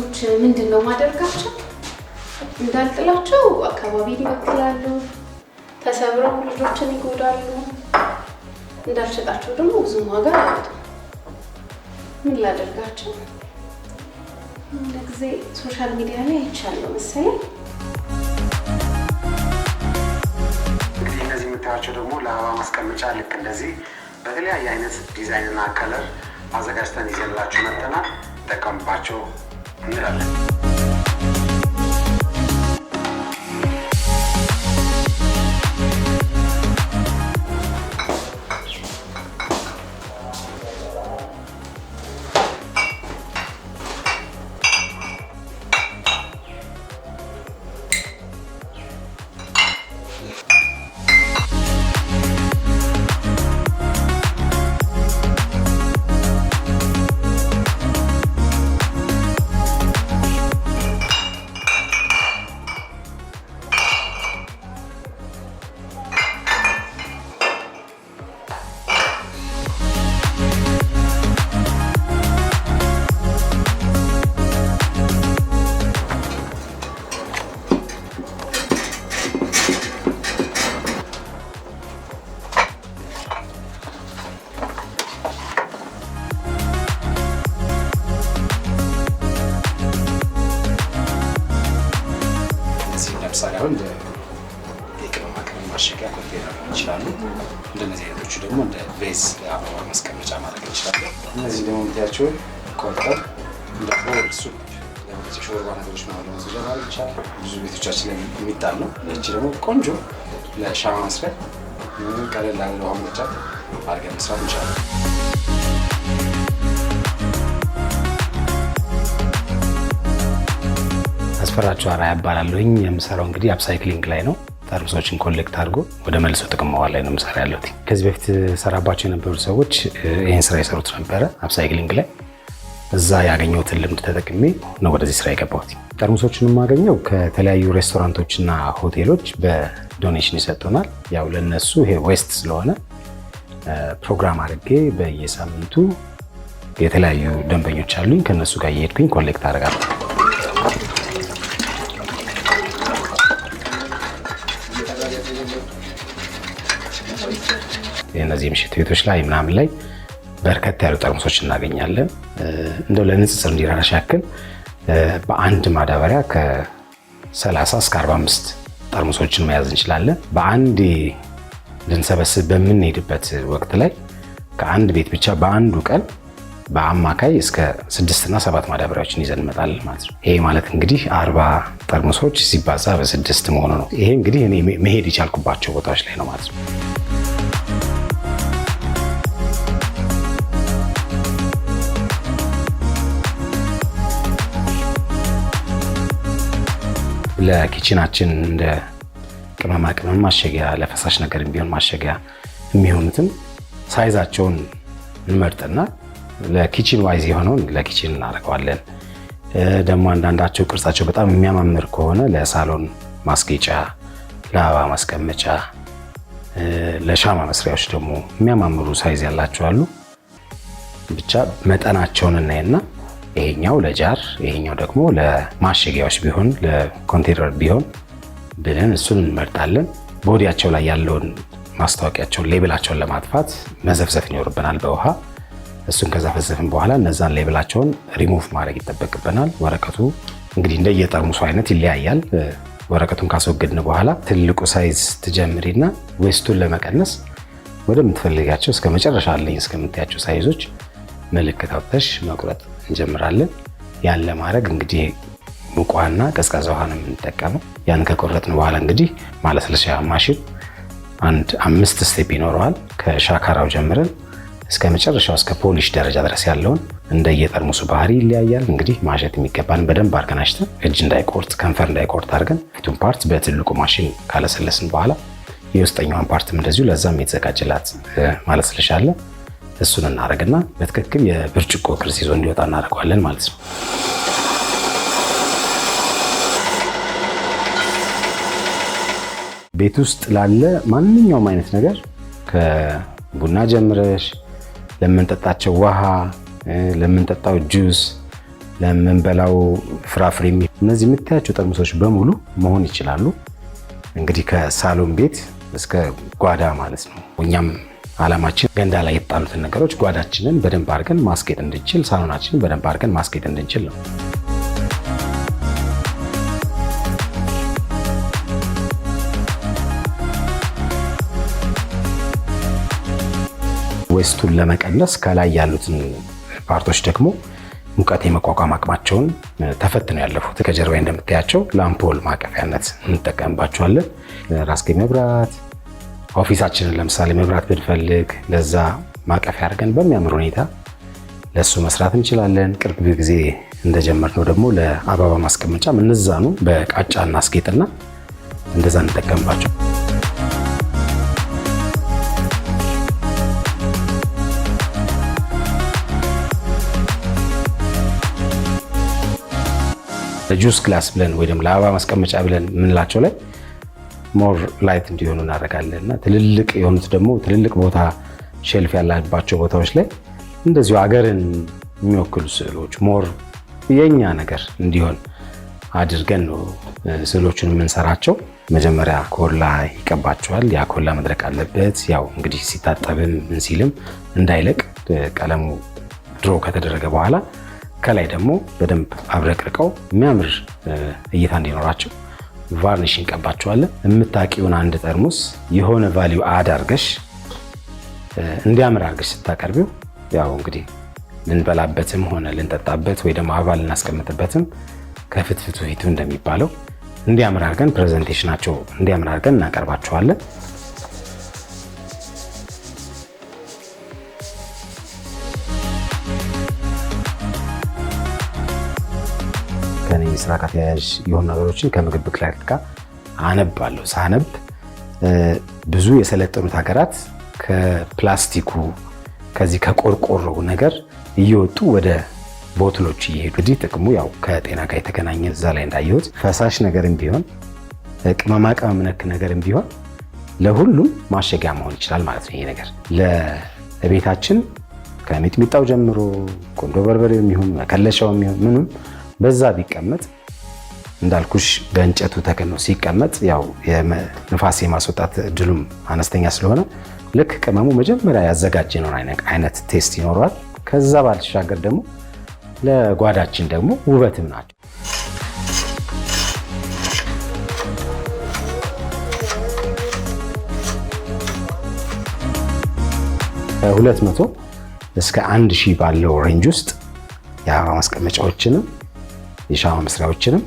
ጠርሙሶች ምንድነው ማደርጋቸው? እንዳልጥላቸው አካባቢን ይበክላሉ፣ ተሰብረው ልጆችን ይጎዳሉ። እንዳልሸጣቸው ደግሞ ብዙ ዋጋ አያወጡም። ምን ላደርጋቸው? ለጊዜ ሶሻል ሚዲያ ላይ አይቻለሁ መሰለኝ። እንግዲህ እነዚህ የምታያቸው ደግሞ ለአበባ ማስቀመጫ ልክ እንደዚህ በተለያየ አይነት ዲዛይንና ከለር አዘጋጅተን ይዘንላችሁ መጥተናል። ተጠቀሙባቸው እንላለን። ሳይሆን የቅመማ ቅመም ማሸጊያ ኮንቴነር ይችላሉ። እንደነዚህ አይነቶቹ ደግሞ እንደ ቤዝ ለአበባ ማስቀመጫ ማድረግ እንችላለን። እነዚህ ደግሞ የምታያቸው ቆጠር እንደ ቦል ሱፕ ለዚህ ሾርባ ነገሮች ማለት ነው ማድረግ ይቻላል። ብዙ ቤቶቻችን ላይ የሚጣል ነው። እቺ ደግሞ ቆንጆ ለሻማ መስሪያ ቀለል ላለ ውሃ መቅጃ አድርገን መስራት እንችላለን። አስፈራቸው አራያ እባላለሁኝ። የምሰራው እንግዲህ አፕሳይክሊንግ ላይ ነው። ጠርሙሶችን ኮሌክት አድርጎ ወደ መልሶ ጥቅም ማዋል ላይ ነው የምሰራ ያለሁት። ከዚህ በፊት ሰራባቸው የነበሩ ሰዎች ይህን ስራ የሰሩት ነበረ አፕሳይክሊንግ ላይ። እዛ ያገኘሁትን ልምድ ተጠቅሜ ነው ወደዚህ ስራ የገባሁት። ጠርሙሶችን የማገኘው ከተለያዩ ሬስቶራንቶችና ሆቴሎች በዶኔሽን ይሰጡናል። ያው ለነሱ ይሄ ዌስት ስለሆነ ፕሮግራም አድርጌ በየሳምንቱ የተለያዩ ደንበኞች አሉኝ። ከነሱ ጋር እየሄድኩኝ ኮሌክት አደርጋለሁ። የነዚህ ምሽት ቤቶች ላይ ምናምን ላይ በርከት ያሉ ጠርሙሶች እናገኛለን። እንደው ለንጽጽር እንዲራራሽ ያክል በአንድ ማዳበሪያ ከ30 እስከ 45 ጠርሙሶችን መያዝ እንችላለን። በአንድ ልንሰበስብ በምንሄድበት ወቅት ላይ ከአንድ ቤት ብቻ በአንዱ ቀን በአማካይ እስከ 6 እና 7 ማዳበሪያዎችን ይዘን እንመጣለን ማለት ነው። ይሄ ማለት እንግዲህ 40 ጠርሙሶች ሲባዛ በ6 መሆኑ ነው። ይሄ እንግዲህ እኔ መሄድ የቻልኩባቸው ቦታዎች ላይ ነው ማለት ነው። ለኪችናችን እንደ ቅመማ ቅመም ማሸጊያ፣ ለፈሳሽ ነገር ቢሆን ማሸጊያ የሚሆኑትን ሳይዛቸውን እንመርጥና ለኪችን ዋይዝ የሆነውን ለኪችን እናደርገዋለን። ደግሞ አንዳንዳቸው ቅርጻቸው በጣም የሚያማምር ከሆነ ለሳሎን ማስጌጫ፣ ለአበባ ማስቀመጫ፣ ለሻማ መስሪያዎች ደግሞ የሚያማምሩ ሳይዝ ያላቸው አሉ። ብቻ መጠናቸውን እናይና ይሄኛው ለጃር ይሄኛው ደግሞ ለማሸጊያዎች ቢሆን ለኮንቴነር ቢሆን ብለን እሱን እንመርጣለን። ቦዲያቸው ላይ ያለውን ማስታወቂያቸውን ሌብላቸውን ለማጥፋት መዘፍዘፍ ይኖርብናል በውሃ። እሱን ከዘፈዘፍን በኋላ እነዛን ሌብላቸውን ሪሙቭ ማድረግ ይጠበቅብናል። ወረቀቱ እንግዲህ እንደየጠርሙሱ አይነት ይለያያል። ወረቀቱን ካስወገድን በኋላ ትልቁ ሳይዝ ትጀምሪና ዌስቱን ለመቀነስ ወደምትፈልጋቸው እስከ መጨረሻ አለኝ እስከምታያቸው ሳይዞች ምልክት አውጥተሽ መቁረጥ እንጀምራለን። ያን ለማድረግ እንግዲህ ሙቅ ውሃና ቀዝቃዛ ውሃ ነው የምንጠቀመው። ያን ከቆረጥን በኋላ እንግዲህ ማለስለሻ ማሽን አንድ 5 ስቴፕ ይኖረዋል። ከሻካራው ጀምረን እስከ መጨረሻው እስከ ፖሊሽ ደረጃ ድረስ ያለውን እንደየጠርሙሱ ባህሪ ይለያያል። እንግዲህ ማሸት የሚገባን በደንብ አድርገን አሽተን እጅ እንዳይቆርጥ ከንፈር እንዳይቆርጥ አድርገን ፊቱን ፓርት በትልቁ ማሽን ካለሰለስን በኋላ የውስጠኛውን ፓርትም እንደዚሁ ለዛም የተዘጋጀላት ማለስለሻ አለ። እሱን እናደርግና በትክክል የብርጭቆ ቅርጽ ይዞ እንዲወጣ እናደርገዋለን ማለት ነው። ቤት ውስጥ ላለ ማንኛውም አይነት ነገር ከቡና ጀምረሽ ለምንጠጣቸው ውሃ፣ ለምንጠጣው ጁስ፣ ለምንበላው ፍራፍሬ እነዚህ የምታያቸው ጠርሙሶች በሙሉ መሆን ይችላሉ። እንግዲህ ከሳሎን ቤት እስከ ጓዳ ማለት ነው። እኛም ዓላማችን ገንዳ ላይ የተጣሉትን ነገሮች ጓዳችንን በደንብ አድርገን ማስጌጥ እንድንችል፣ ሳሎናችንን በደንብ አድርገን ማስጌጥ እንድንችል ነው። ዌስቱን ለመቀነስ ከላይ ያሉትን ፓርቶች ደግሞ ሙቀት የመቋቋም አቅማቸውን ተፈትነው ያለፉት ከጀርባ እንደምታያቸው ለአምፖል ማቀፊያነት እንጠቀምባቸዋለን። ራስጌ መብራት፣ ኦፊሳችንን ለምሳሌ መብራት ብንፈልግ ለዛ ማቀፊያ አድርገን በሚያምር ሁኔታ ለሱ መስራት እንችላለን። ቅርብ ጊዜ እንደጀመርነው ደግሞ ለአበባ ማስቀመጫ እነዛኑ በቃጫ እናስጌጥና እንደዛ እንጠቀምባቸው። ለጁስ ግላስ ብለን ወይ ደግሞ ለአበባ ማስቀመጫ ብለን የምንላቸው ላይ ሞር ላይት እንዲሆኑ እናደርጋለን እና ትልልቅ የሆኑት ደግሞ ትልልቅ ቦታ ሼልፍ ያላባቸው ቦታዎች ላይ እንደዚሁ አገርን የሚወክሉ ስዕሎች ሞር የኛ ነገር እንዲሆን አድርገን ነው ስዕሎቹን የምንሰራቸው። መጀመሪያ ኮላ ይቀባቸዋል። ያ ኮላ መድረቅ አለበት። ያው እንግዲህ ሲታጠብም ምን ሲልም እንዳይለቅ ቀለሙ ድሮ ከተደረገ በኋላ ከላይ ደግሞ በደንብ አብረቅርቀው የሚያምር እይታ እንዲኖራቸው ቫርኒሽ እንቀባቸዋለን። የምታውቂውን አንድ ጠርሙስ የሆነ ቫልዩ አድ አድርገሽ እንዲያምር አድርገሽ ስታቀርቢው ያው እንግዲህ ልንበላበትም ሆነ ልንጠጣበት ወይ ደግሞ አበባ ልናስቀምጥበትም ከፍትፍቱ ፊቱ እንደሚባለው እንዲያምር አድርገን ፕሬዘንቴሽናቸው እንዲያምር አድርገን እናቀርባቸዋለን። ስራ ጋር ተያያዥ የሆኑ ነገሮችን ከምግብ ብክለት ጋር አነባለሁ። ሳነብ ብዙ የሰለጠኑት ሀገራት ከፕላስቲኩ ከዚህ ከቆርቆሮ ነገር እየወጡ ወደ ቦትሎች እየሄዱ እንግዲህ ጥቅሙ ያው ከጤና ጋር የተገናኘ እዛ ላይ እንዳየሁት ፈሳሽ ነገርም ቢሆን ቅመማ ቅመም ነክ ነገርም ቢሆን ለሁሉም ማሸጊያ መሆን ይችላል ማለት ነው። ይሄ ነገር ለቤታችን ከሚጥሚጣው ጀምሮ ቆንዶ በርበሬው የሚሆን መከለሻው የሚሆን ምንም በዛ ቢቀመጥ እንዳልኩሽ በእንጨቱ ተከኖ ሲቀመጥ ያው ንፋስ የማስወጣት እድሉም አነስተኛ ስለሆነ ልክ ቅመሙ መጀመሪያ ያዘጋጀነውን አይነት ቴስት ይኖረዋል። ከዛ ባልተሻገር ደግሞ ለጓዳችን ደግሞ ውበትም ናቸው። ከ200 እስከ 1000 ባለው ሬንጅ ውስጥ የአበባ ማስቀመጫዎችንም የሻማ መስሪያዎችንም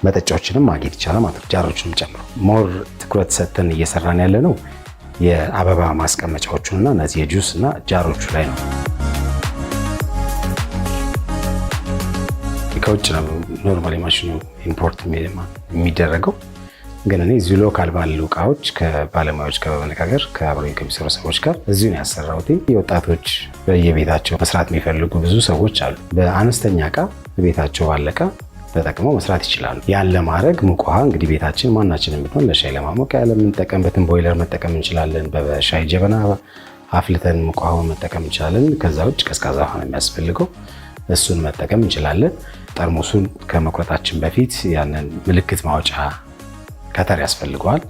መጠጫዎችንም ማግኘት ይቻላል ማለት ነው። ጃሮችንም ጨምሮ ሞር ትኩረት ሰጥተን እየሰራን ያለ ነው የአበባ ማስቀመጫዎቹንና እነዚህ የጁስ እና ጃሮቹ ላይ ነው። ከውጭ ነው ኖርማሊ ማሽኑ ኢምፖርት የሚደረገው፣ ግን እኔ እዚሁ ሎካል ባሉ እቃዎች ከባለሙያዎች ጋር በመነጋገር ከአብረው ከሚሰሩ ሰዎች ጋር እዚሁ ነው ያሰራሁት። የወጣቶች በየቤታቸው መስራት የሚፈልጉ ብዙ ሰዎች አሉ። በአነስተኛ እቃ ቤታቸው ባለቀ ተጠቅመው መስራት ይችላሉ። ያን ለማድረግ ሙቅ ውሃ እንግዲህ ቤታችን ማናችንም ቢሆን ለሻይ ለማሞቅ የምንጠቀምበትን ቦይለር መጠቀም እንችላለን። በሻይ ጀበና አፍልተን ሙቅ ውሃውን መጠቀም እንችላለን። ከዛ ውጭ ቀዝቃዛ ውሃ ነው የሚያስፈልገው፣ እሱን መጠቀም እንችላለን። ጠርሙሱን ከመቁረጣችን በፊት ያንን ምልክት ማውጫ ከተር ያስፈልገዋል።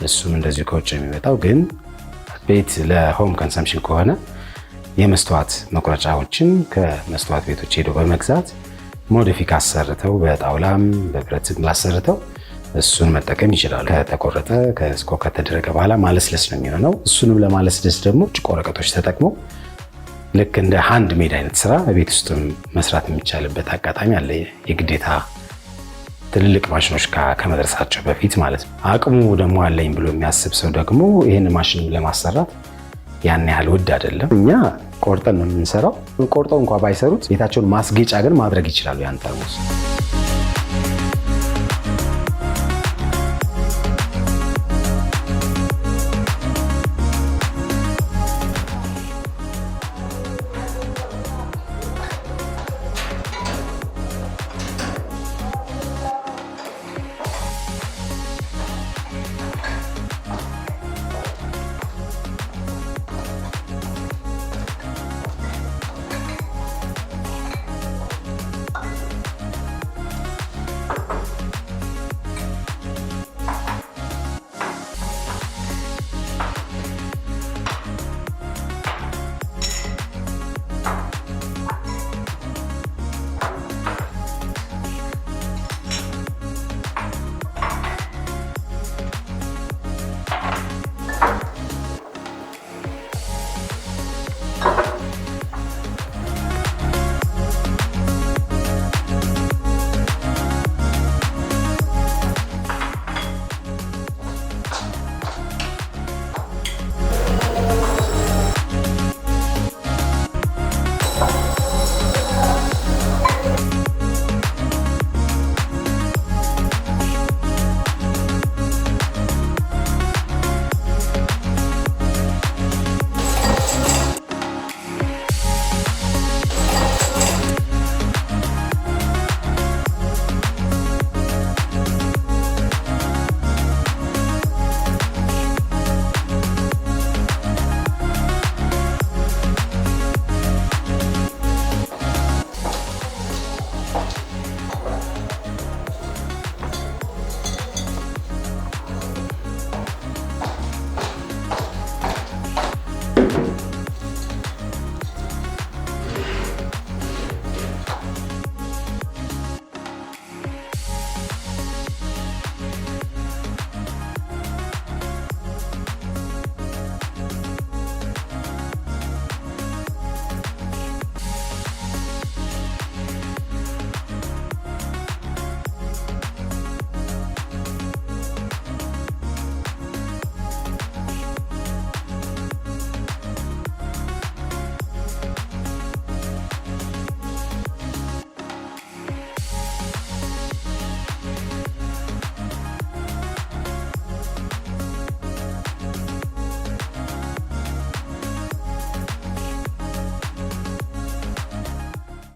እሱም እንደዚሁ ከውጭ የሚመጣው ግን ቤት ለሆም ኮንሰምፕሽን ከሆነ የመስተዋት መቁረጫዎችን ከመስተዋት ቤቶች ሄዶ በመግዛት ሞዲፊክ አሰርተው በጣውላም በብረትም አሰርተው እሱን መጠቀም ይችላሉ። ከተቆረጠ ከስኮ ከተደረገ በኋላ ማለስለስ ነው የሚሆነው። እሱንም ለማለስለስ ደግሞ ጭቆ ወረቀቶች ተጠቅሞ ልክ እንደ ሃንድ ሜድ አይነት ስራ ቤት ውስጥ መስራት የሚቻልበት አጋጣሚ አለ። የግዴታ ትልልቅ ማሽኖች ከመድረሳቸው በፊት ማለት ነው። አቅሙ ደግሞ አለኝ ብሎ የሚያስብ ሰው ደግሞ ይህን ማሽን ለማሰራት ያን ያህል ውድ አይደለም። እኛ ቆርጠን ነው የምንሰራው። ቆርጠው እንኳን ባይሰሩት ቤታቸውን ማስጌጫ ግን ማድረግ ይችላሉ ያን ጠርሙስ።